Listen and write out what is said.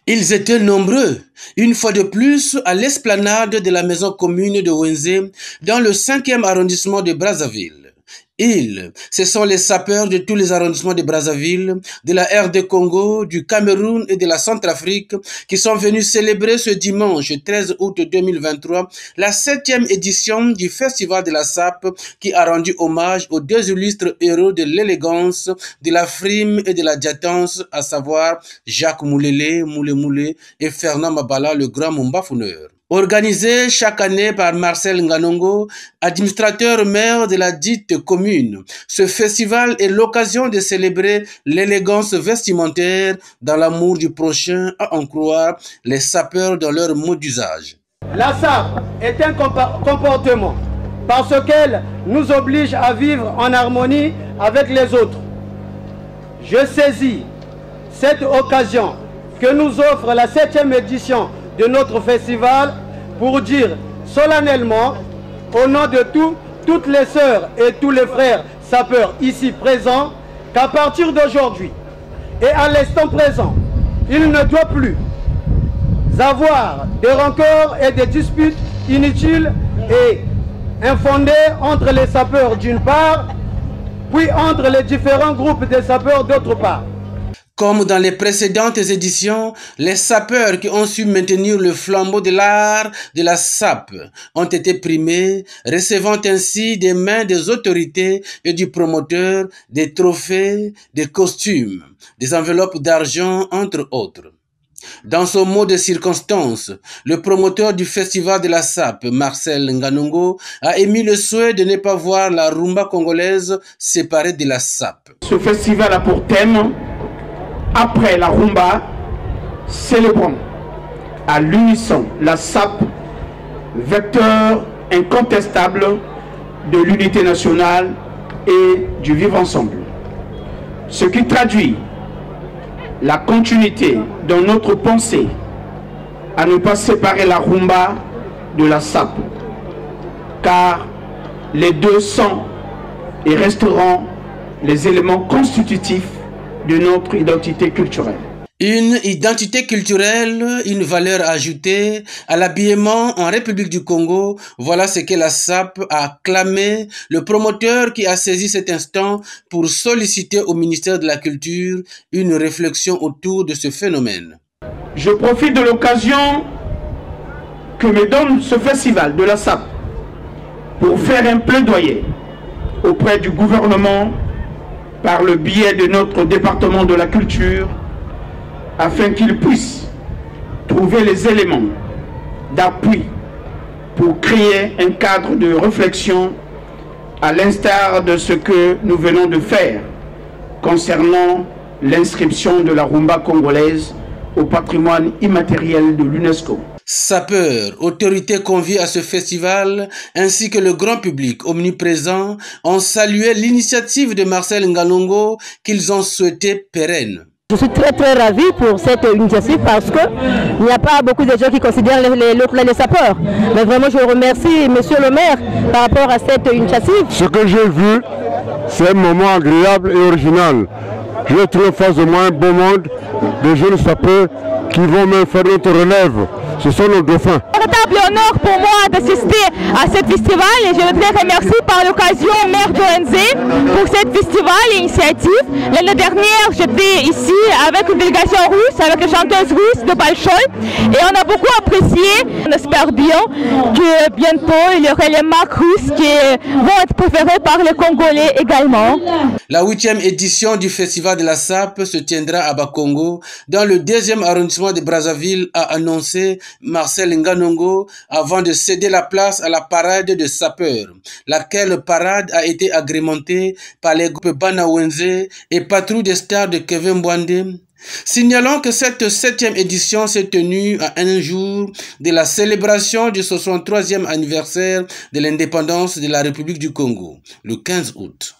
Ils étaient nombreux, une fois de plus, à l'esplanade de la maison commune de Wenzé, dans le 5e arrondissement de Brazzaville. Ils, ce sont les sapeurs de tous les arrondissements de Brazzaville, de la RD Congo, du Cameroun et de la Centrafrique qui sont venus célébrer ce dimanche 13 août 2023 la 7e édition du Festival de la SAP qui a rendu hommage aux deux illustres héros de l'élégance, de la frime et de la diatance, à savoir Jacques Moulélé, Moulé et Fernand Mabala, le grand Mumbafouneur. Organisé chaque année par Marcel Nganongo, administrateur maire de la dite commune, ce festival est l'occasion de célébrer l'élégance vestimentaire dans l'amour du prochain, à en croire les sapeurs dans leur mode d'usage. La SAP est un comportement par lequel nous oblige à vivre en harmonie avec les autres. Je saisis cette occasion que nous offre la 7e édition de notre festival pour dire solennellement au nom de toutes les sœurs et tous les frères sapeurs ici présents qu'à partir d'aujourd'hui et à l'instant présent, il ne doit plus avoir de rancœurs et de disputes inutiles et infondées entre les sapeurs d'une part, puis entre les différents groupes de sapeurs d'autre part. Comme dans les précédentes éditions, les sapeurs qui ont su maintenir le flambeau de l'art de la SAP ont été primés, recevant ainsi des mains des autorités et du promoteur des trophées, des costumes, des enveloppes d'argent, entre autres. Dans son mot de circonstance, le promoteur du festival de la SAP, Marcel Nganongo, a émis le souhait de ne pas voir la rumba congolaise séparée de la SAP. Ce festival a pour thème après la rumba, célébrons à l'unisson la SAP, vecteur incontestable de l'unité nationale et du vivre ensemble. Ce qui traduit la continuité dans notre pensée à ne pas séparer la rumba de la SAP, car les deux sont et resteront les éléments constitutifs de notre identité culturelle. Une identité culturelle, une valeur ajoutée à l'habillement en République du Congo, voilà ce que la SAP a clamé, le promoteur qui a saisi cet instant pour solliciter au ministère de la Culture une réflexion autour de ce phénomène. Je profite de l'occasion que me donne ce festival de la SAP pour faire un plaidoyer auprès du gouvernement par le biais de notre département de la culture, afin qu'il puisse trouver les éléments d'appui pour créer un cadre de réflexion à l'instar de ce que nous venons de faire concernant l'inscription de la rumba congolaise au patrimoine immatériel de l'UNESCO. Sapeurs, autorités conviées à ce festival, ainsi que le grand public omniprésent, ont salué l'initiative de Marcel Nganongo qu'ils ont souhaité pérenne. Je suis très ravie pour cette initiative parce qu'il n'y a pas beaucoup de gens qui considèrent les sapeurs. Mais vraiment je remercie Monsieur le maire par rapport à cette initiative. Ce que j'ai vu, c'est un moment agréable et original. Je trouve face de moi un beau monde de jeunes sapeurs qui vont même faire notre relève. Ce sont nos dauphins. C'est un véritable honneur pour moi d'assister à ce festival et je voudrais remercier par l'occasion le maire de Wenzé pour ce festival et initiative. L'année dernière, j'étais ici avec une délégation russe, avec les chanteuses russes de Balchoy et on a beaucoup apprécié. On espère bien que bientôt il y aura les marques russes qui vont être préférées par les Congolais également. La 8e édition du Festival de la SAP se tiendra à Bakongo, dans le 2e arrondissement de Brazzaville, a annoncé Marcel Nganongo avant de céder la place à la parade de sapeurs, laquelle parade a été agrémentée par les groupes Bana Wenzé et Patrouille des stars de Kevin Bwande. Signalons que cette 7e édition s'est tenue à un jour de la célébration du 63e anniversaire de l'indépendance de la République du Congo, le 15 août.